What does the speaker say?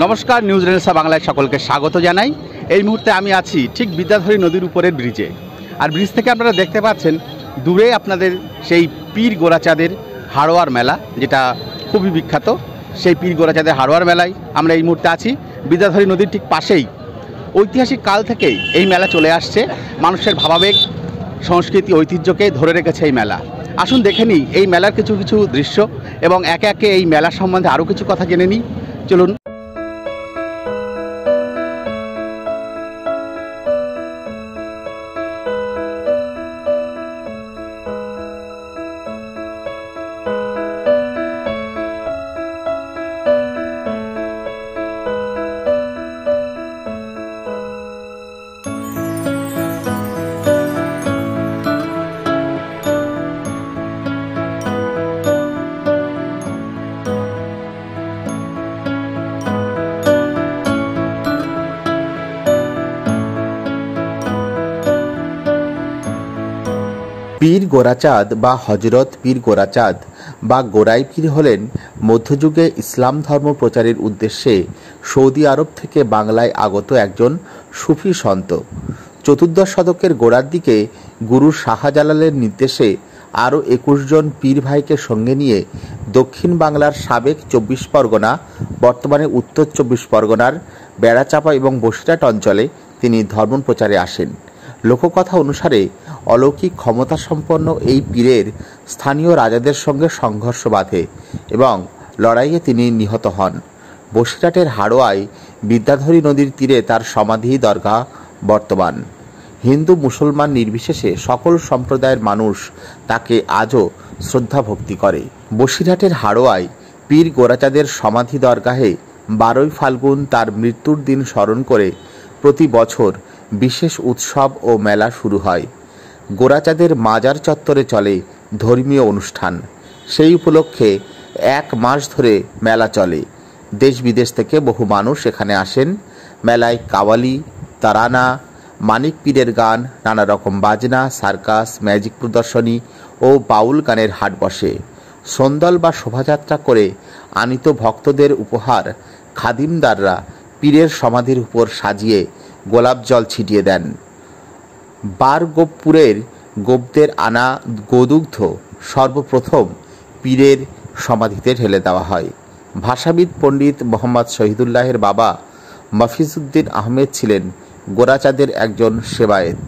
নমস্কার, news renaissance বাংলায় সকলকে স্বাগত জানাই। এই মুহূর্তে আমি আছি ঠিক বিদ্যাধরী নদীর উপরের ব্রিজে। আর ব্রিজ থেকে আপনারা দেখতে পাচ্ছেন দূরে আপনাদের সেই পীর গোরাচাঁদের হাড়োয়ার মেলা, যেটা খুবই বিখ্যাত। সেই পীর গোরাচাঁদের হাড়োয়ার মেলায় আমরা এই মুহূর্তে আছি। বিদ্যাধরী নদীর ঠিক পাশেই ঐতিহাসিক কাল থেকেই এই মেলা চলে আসছে। মানুষের ভাবাবেগ, সংস্কৃতি, ঐতিহ্যকে ধরে রেখেছে এই মেলা। আসুন দেখে নিই এই মেলার কিছু কিছু দৃশ্য এবং একে একে এই মেলার সম্বন্ধে আরও কিছু কথা জেনে নিই। চলুন। পীর গোরাচাঁদ বা হজরত পীর গোরাচাঁদ বা গোরাই পীর হলেন মধ্যযুগে ইসলাম ধর্ম প্রচারের উদ্দেশ্যে সৌদি আরব থেকে বাংলায় আগত একজন সুফি সন্ত। চতুর্দশ শতকের গোড়ার দিকে গুরু শাহজালালের নির্দেশে আরও ২১ জন পীর ভাইকে সঙ্গে নিয়ে দক্ষিণ বাংলার সাবেক ২৪ পরগনা, বর্তমানে উত্তর ২৪ পরগনার বেড়াচাঁপা এবং বসিরহাট অঞ্চলে তিনি ধর্ম প্রচারে আসেন। লোককথা অনুসারে অলৌকিক ক্ষমতাসম্পন্ন এই পীরের স্থানীয় রাজাদের সঙ্গে সংঘর্ষ বাধে এবং লড়াইয়ে তিনি নিহত হন। বসিরহাটের হাড়োয়ায় বিদ্যাধরী নদীর তীরে তার সমাধি দরগা বর্তমান। হিন্দু মুসলমান নির্বিশেষে সকল সম্প্রদায়ের মানুষ তাকে আজও শ্রদ্ধা ভক্তি করে। বসিরহাটের হাড়োয়ায় পীর গোরাচাঁদের সমাধি দরগাহে ১২ই ফাল্গুন তার মৃত্যুর দিন স্মরণ করে প্রতি বছর বিশেষ উৎসব ও মেলা শুরু হয়। গোরাচাঁদের মাজার চত্বরে চলে ধর্মীয় অনুষ্ঠান। সেই উপলক্ষে ১ মাস ধরে মেলা চলে। দেশ বিদেশ থেকে বহু মানুষ এখানে আসেন। মেলায় কাওয়ালি, তারানা, মানিক পীরের গান, নানা রকম বাজনা, সার্কাস, ম্যাজিক প্রদর্শনী ও বাউল গানের হাট বসে। সন্দল বা শোভাযাত্রা করে আনিত ভক্তদের উপহার খাদিমদাররা পীরের সমাধির উপর সাজিয়ে গোলাপ জল ছিটিয়ে দেন। বারগোপুরের গোপদের আনা গোদুগ্ধ সর্বপ্রথম পীরের সমাধিতে ঢেলে দেওয়া হয়। ভাষাবিদ পণ্ডিত মোহাম্মদ শহীদুল্লাহের বাবা মফিজউদ্দিন আহমেদ ছিলেন গোরাচাঁদের একজন সেবায়েত।